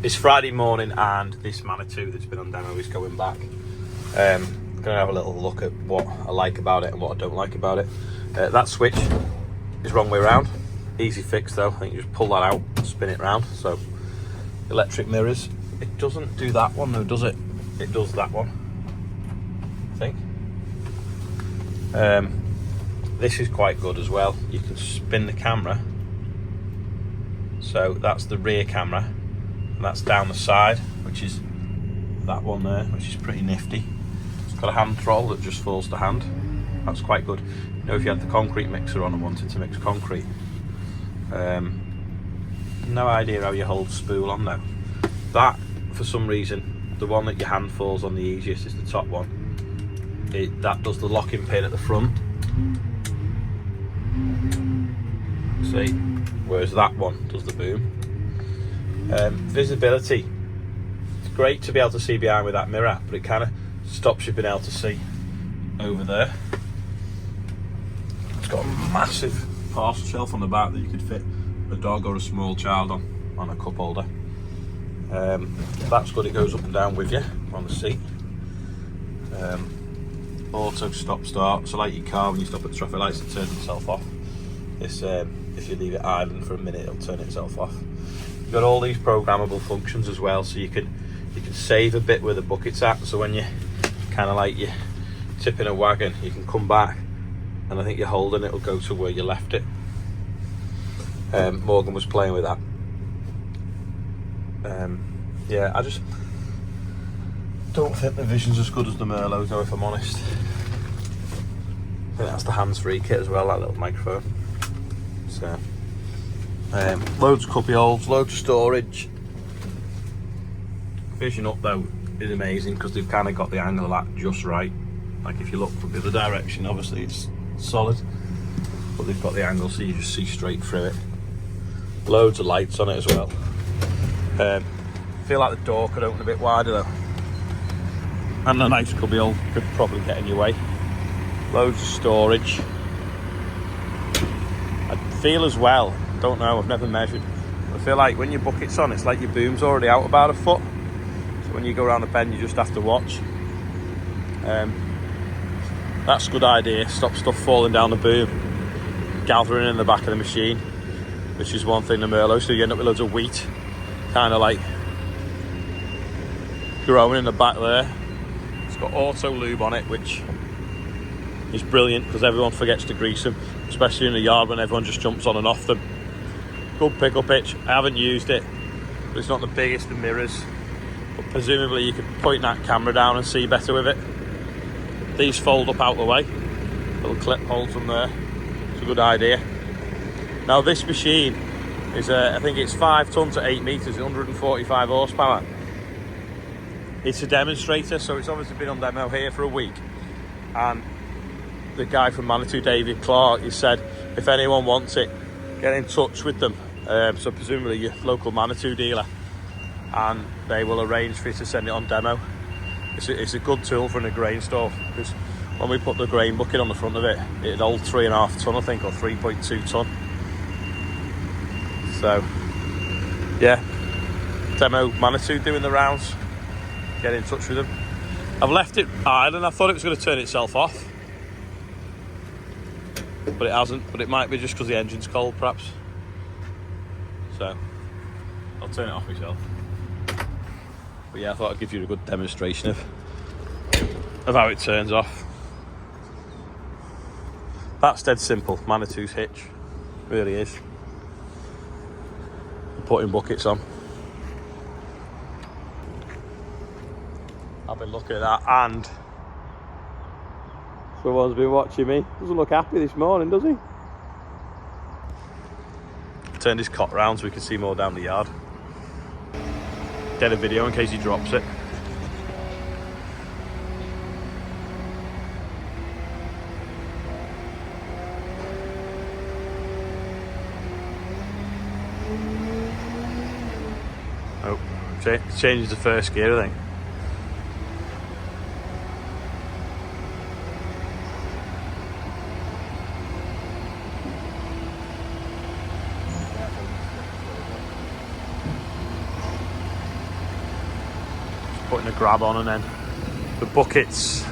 It's Friday morning and this Manitou that's been on demo is going back. Gonna have a little look at what I like about it and what I don't like about it. That switch is wrong way around. Easy fix though. I think you just pull that out, spin it round. So electric mirrors. It doesn't do that one though, does it? It does that one, I think. This is quite good as well. You can spin the camera. So that's the rear camera, and that's down the side, which is that one there, which is pretty nifty. It's got a hand throttle that just falls to hand. That's quite good. You know, if you had the concrete mixer on and wanted to mix concrete, no idea how you hold the spool on though. That, for some reason, the one that your hand falls on the easiest is the top one. That does the locking pin at the front. See, whereas that one does the boom. Visibility. It's great to be able to see behind with that mirror, but it kind of stops you being able to see over there. It's got a massive parcel shelf on the back that you could fit a dog or a small child on a cup holder. That's good, it goes up and down with you on the seat. Auto stop start, so like your car when you stop at the traffic lights, it turns itself off. This, if you leave it idling for a minute, it'll turn itself off. You've got all these programmable functions as well, so you can save a bit where the bucket's at, so when you kind of like you're tipping a wagon, you can come back and I think you're holding it'll go to where you left it. Morgan was playing with that. Yeah, I just don't think the vision's as good as the Merlot though, if I'm honest. I think that's the hands-free kit as well, that little microphone. So, loads of cubby holes, loads of storage. Vision up though is amazing because they've kind of got the angle of that just right. Like if you look from the other direction, obviously it's solid, but they've got the angle so you just see straight through it. Loads of lights on it as well. I feel like the door could open a bit wider though. And a nice cubby hole could probably get in your way. Loads of storage. I feel as well, don't know, I've never measured, but I feel like when your bucket's on, it's like your boom's already out about a foot. So when you go around the bend, you just have to watch. That's a good idea, stop stuff falling down the boom, gathering in the back of the machine, which is one thing the Merlot, so you end up with loads of wheat, kind of like growing in the back there. It's got auto lube on it, which is brilliant because everyone forgets to grease them, especially in the yard when everyone just jumps on and off them. Good pickle pitch. I haven't used it, but it's not the biggest of mirrors, but presumably you could point that camera down and see better with it. These fold up out the way, little clip holds them there. It's a good idea. Now this machine is I think it's 5 tonnes at 8 metres, 145 horsepower. It's a demonstrator, so it's obviously been on demo here for a week, and the guy from Manitou, David Clark, he said if anyone wants it, get in touch with them, so presumably your local Manitou dealer, and they will arrange for you to send it on demo. It's a good tool for in a grain store, because when we put the grain bucket on the front of it, it'd hold 3.5 tonne I think, or 3.2 tonne. So yeah, demo Manitou doing the rounds, get in touch with them. I've left it idle, I thought it was going to turn itself off, but it hasn't. But it might be just because the engine's cold perhaps, so I'll turn it off myself. But yeah, I thought I'd give you a good demonstration of how it turns off. That's dead simple, Manitou's hitch, really is. Putting buckets on. I've been looking at that, and someone's been watching me. Doesn't look happy this morning, does he? Turned his cot round so we can see more down the yard. Get a video in case he drops it. Oh, changes the first gear, I think. putting a grab on, and then the buckets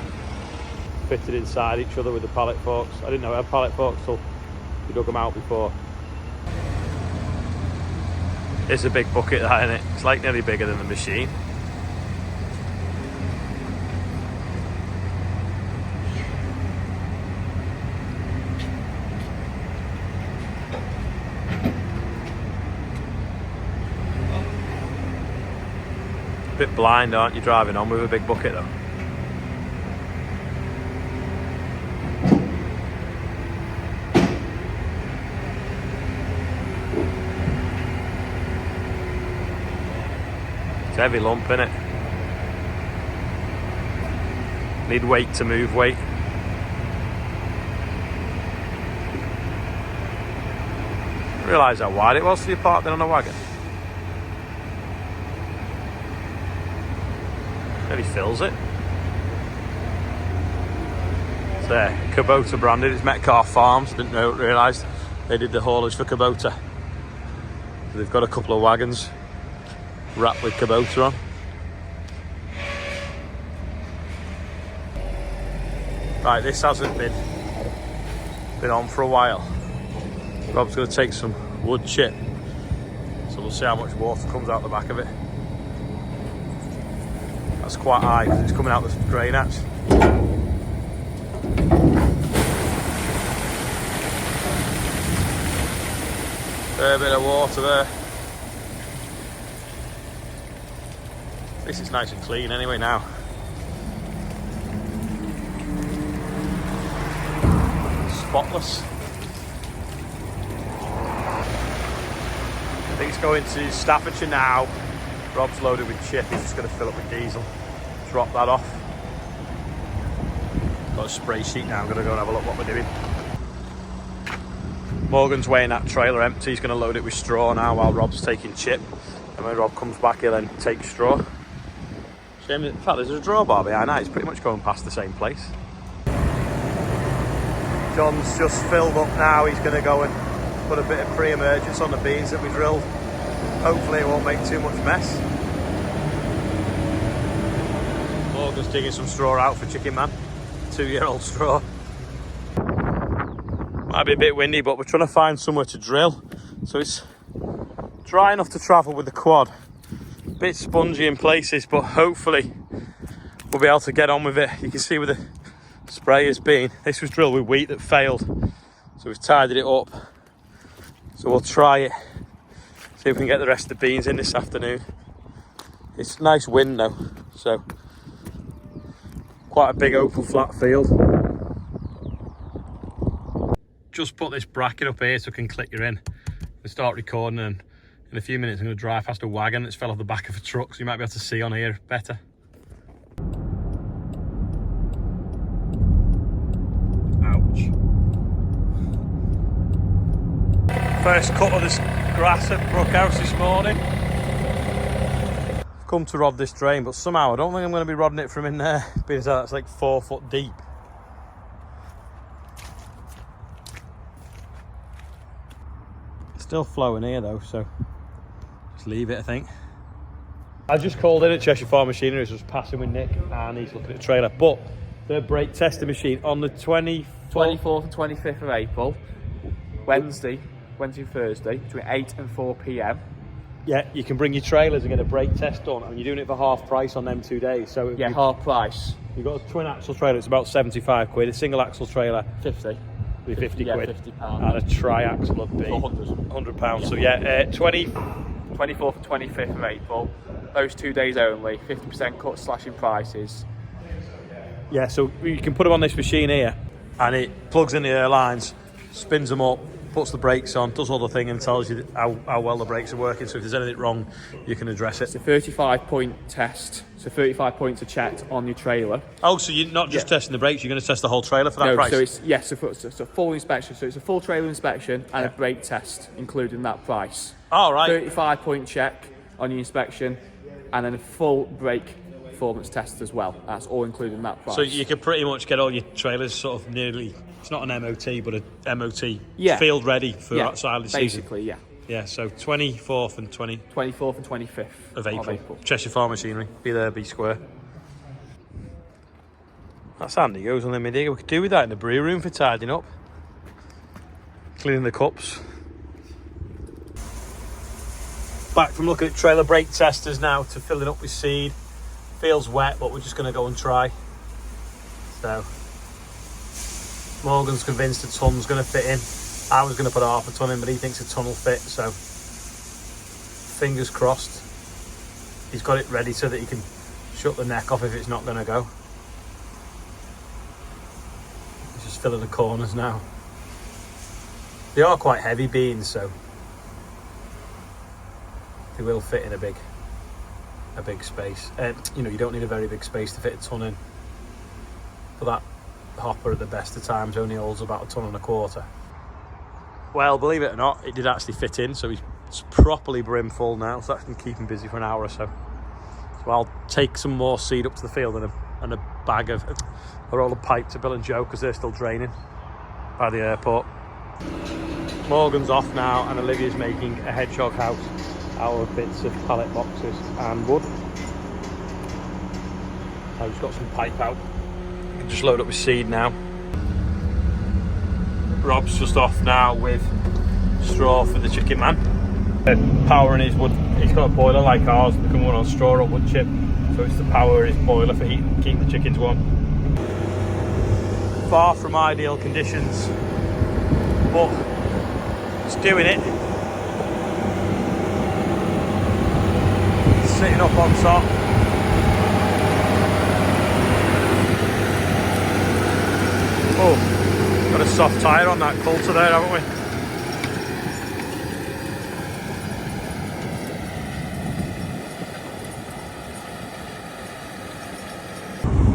fitted inside each other with the pallet forks. I didn't know it had pallet forks till we dug them out before. It's a big bucket, that, isn't it? It's like nearly bigger than the machine. A bit blind, aren't you, driving on with a big bucket though? Heavy lump, innit? Need weight to move weight. I realise how wide it was till you parked in on a wagon. Nearly fills it. It's there, Kubota branded. It's Metcalfe Farms. Didn't realise they did the haulage for Kubota. They've got a couple of wagons wrapped with Kubota on. Right, this hasn't been on for a while. Rob's going to take some wood chip, so we'll see how much water comes out the back of it. That's quite high because it's coming out the drain hatch. Fair bit of water there. At least it's nice and clean anyway now. Spotless. I think it's going to Staffordshire now. Rob's loaded with chip, he's just going to fill up with diesel. Drop that off. Got a spray sheet now, I'm going to go and have a look what we're doing. Morgan's weighing that trailer empty, he's going to load it with straw now while Rob's taking chip. And when Rob comes back, he'll then take straw. Shame, in fact, there's a drawbar behind that, it's pretty much going past the same place. John's just filled up now, he's going to go and put a bit of pre-emergence on the beans that we drilled. Hopefully it won't make too much mess. Morgan's digging some straw out for Chicken Man. 2-year-old straw. Might be a bit windy, but we're trying to find somewhere to drill. So it's dry enough to travel with the quad. A bit spongy in places, but hopefully we'll be able to get on with it. You can see where the spray has been. This was drilled with wheat that failed. So we've tidied it up. So we'll try it. See if we can get the rest of the beans in this afternoon. It's nice wind though, so quite a big open flat field. Just put this bracket up here so I can click you in and start recording, and in a few minutes I'm going to drive past a wagon that's fell off the back of a truck, so you might be able to see on here better. Ouch. First cut of this grass at Brookhouse this morning. I've come to rod this drain, but somehow I don't think I'm going to be rodding it from in there, because that's like 4 foot deep. It's still flowing here though, so just leave it, I think. I just called in at Cheshire Farm Machinery, was passing with Nick, and he's looking at the trailer, but the brake testing machine on the 24th and 25th of April, Wednesday and Thursday, between 8 and 4 p.m. Yeah, you can bring your trailers and get a brake test done, and you're doing it for half price on them 2 days. So yeah, half price. You've got a twin axle trailer, it's about 75 quid. A single axle trailer, 50. Be 50 quid. £50. And a tri-axle would be £100. So yeah, 24th and 25th of April, those 2 days only, 50% cut slashing prices. Yeah, so you can put them on this machine here, and it plugs in the air lines, spins them up, puts the brakes on, does all the thing, and tells you how well the brakes are working. So if there's anything wrong, you can address it. It's a 35-point test, so 35 points are checked on your trailer. Oh, so you're not just testing the brakes, you're going to test the whole trailer for that price? No, so it's a full inspection. So it's a full trailer inspection and a brake test, including that price. Oh, right. 35-point check on your inspection, and then a full brake performance test as well. That's all included in that price. So you can pretty much get all your trailers sort of nearly, it's not an MOT, but a MOT field ready for outside the season. Basically, yeah. Yeah, so 24th and 24th and 25th of April. Cheshire Farm Machinery. Be there, be square. That's handy, goes on the mid-digger. We could do with that in the brew room for tidying up. Cleaning the cups. Back from looking at trailer brake testers now to filling up with seed. Feels wet, but we're just going to go and try. So, Morgan's convinced a ton's going to fit in. I was going to put half a ton in, but he thinks a ton will fit, so fingers crossed. He's got it ready so that he can shut the neck off if it's not going to go. He's just filling the corners now. They are quite heavy beans, so they will fit in a big space. You know, you don't need a very big space to fit a ton in. But that hopper at the best of times only holds about 1.25 tons. Well, believe it or not, it did actually fit in, so it's properly brim full now, so that's going to keep him busy for an hour or so. So I'll take some more seed up to the field and a bag of a roll of pipe to Bill and Joe, because they're still draining by the airport. Morgan's off now, and Olivia's making a hedgehog house out of bits of pallet boxes and wood. I've just got some pipe out. I can just load up with seed now. Rob's just off now with straw for the chicken man. Power in his wood, he's got a boiler like ours, we can run on straw or wood chip, so it's the power in his boiler for keeping the chickens warm. Far from ideal conditions, but it's doing it. Sitting up on top. Oh. Got a soft tyre on that coulter there, haven't we?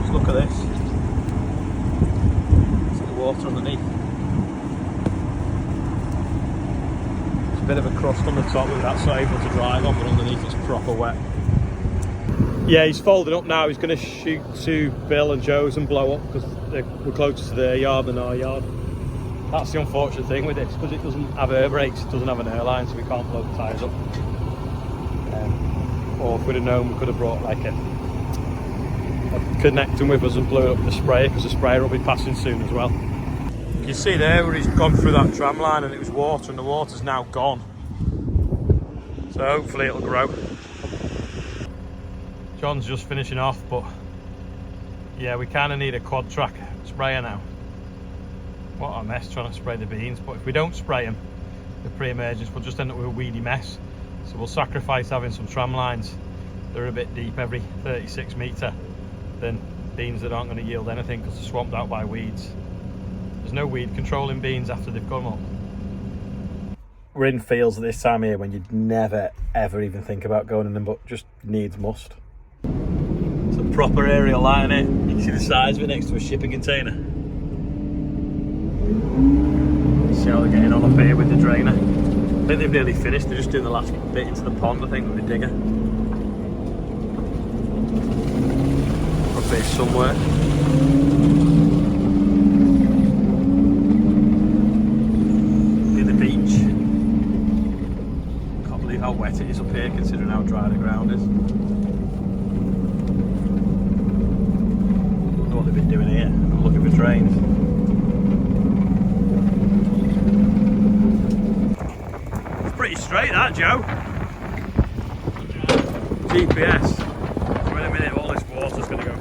Just look at this. See the water underneath. There's a bit of a crust on the top with that, so able to drive on, but underneath it's proper wet. Yeah, he's folding up now. He's going to shoot to Bill and Joe's and blow up, because we're closer to their yard than our yard. That's the unfortunate thing with this, because it doesn't have air brakes, it doesn't have an airline, so we can't blow the tyres up. Or if we'd have known, we could have brought like a connecting with us and blew up the sprayer, because the sprayer will be passing soon as well. You can see there where he's gone through that tram line and it was water, and the water's now gone. So hopefully it'll grow. John's just finishing off, but yeah, we kind of need a quad track sprayer now. What a mess trying to spray the beans, but if we don't spray them, the pre-emergence, we'll just end up with a weedy mess. So we'll sacrifice having some tram lines. They're a bit deep, every 36 metre, than beans that aren't going to yield anything because they're swamped out by weeds. There's no weed control in beans after they've gone up. We're in fields at this time of year when you'd never ever even think about going in them, but just needs must. It's a proper aerial line, it. You can see the size of it next to a shipping container. See how they're getting on up here with the drainer. I think they've nearly finished, they're just doing the last bit into the pond, I think, with the digger. Up here somewhere. Near the beach. Can't believe how wet it is up here, considering how dry the ground is. I don't know what they've been doing here. I'm looking for trains. Pretty straight that, Joe. GPS. So in a minute all this water's going to go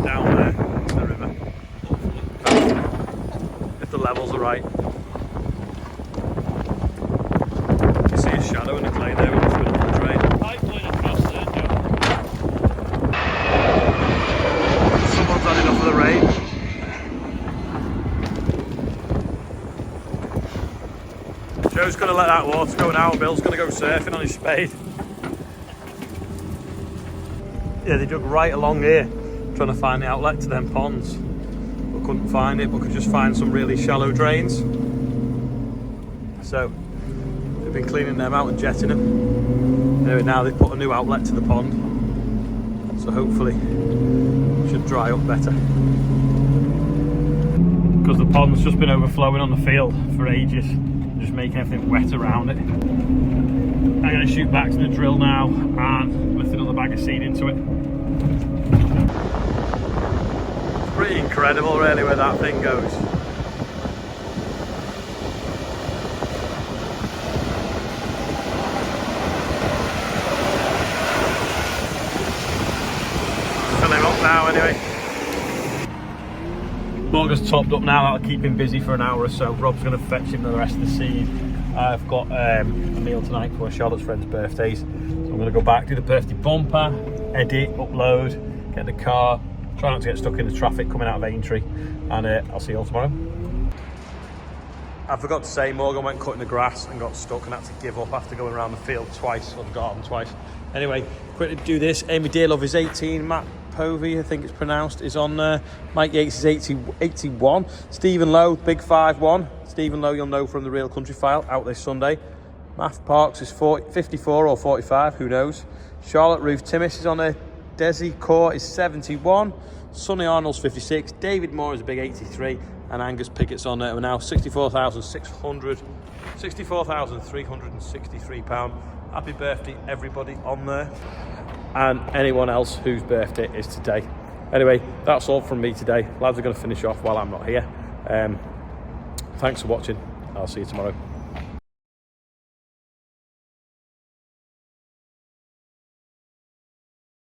down there to the river. If the levels are right. You see a shadow in the clay there when it's going up the drain. Pipeline across there, Joe. Someone's had enough of the rain. Joe's going to let that water go now. Bill's going to go surfing on his spade. Yeah, they dug right along here trying to find the outlet to them ponds, but couldn't find it, but could just find some really shallow drains. So they've been cleaning them out and jetting them. Anyway, now they've put a new outlet to the pond, so hopefully it should dry up better, because the pond's just been overflowing on the field for ages. just making everything wet around it. I'm going to shoot back to the drill now and lift another bag of seed into it. It's pretty incredible really where that thing goes. Fill him up now anyway. Morgan's topped up now, that'll keep him busy for an hour or so. Rob's going to fetch him the rest of the seed. I've got a meal tonight for Charlotte's friend's birthdays. So I'm going to go back, do the birthday bumper, edit, upload, get in the car, try not to get stuck in the traffic coming out of Aintree, and I'll see you all tomorrow. I forgot to say, Morgan went cutting the grass and got stuck and had to give up after going around the field twice, or the garden twice. Anyway, quickly do this. Amy Dearlove is 18, Matt Povey, I think it's pronounced, is on there. Mike Yates is 81. Stephen Lowe, big 5'1". Stephen Lowe you'll know from the Real Country File, out this Sunday. Matt Parks is 54 or 45, who knows. Charlotte Ruth Timmis is on there. Desi Core is 71. Sonny Arnold's 56. David Moore is a big 83. And Angus Pickett's on there. We're now £64,363. Happy birthday everybody on there. And anyone else whose birthday is today. Anyway, that's all from me today. Lads are going to finish off while I'm not here. Thanks for watching. I'll see you tomorrow.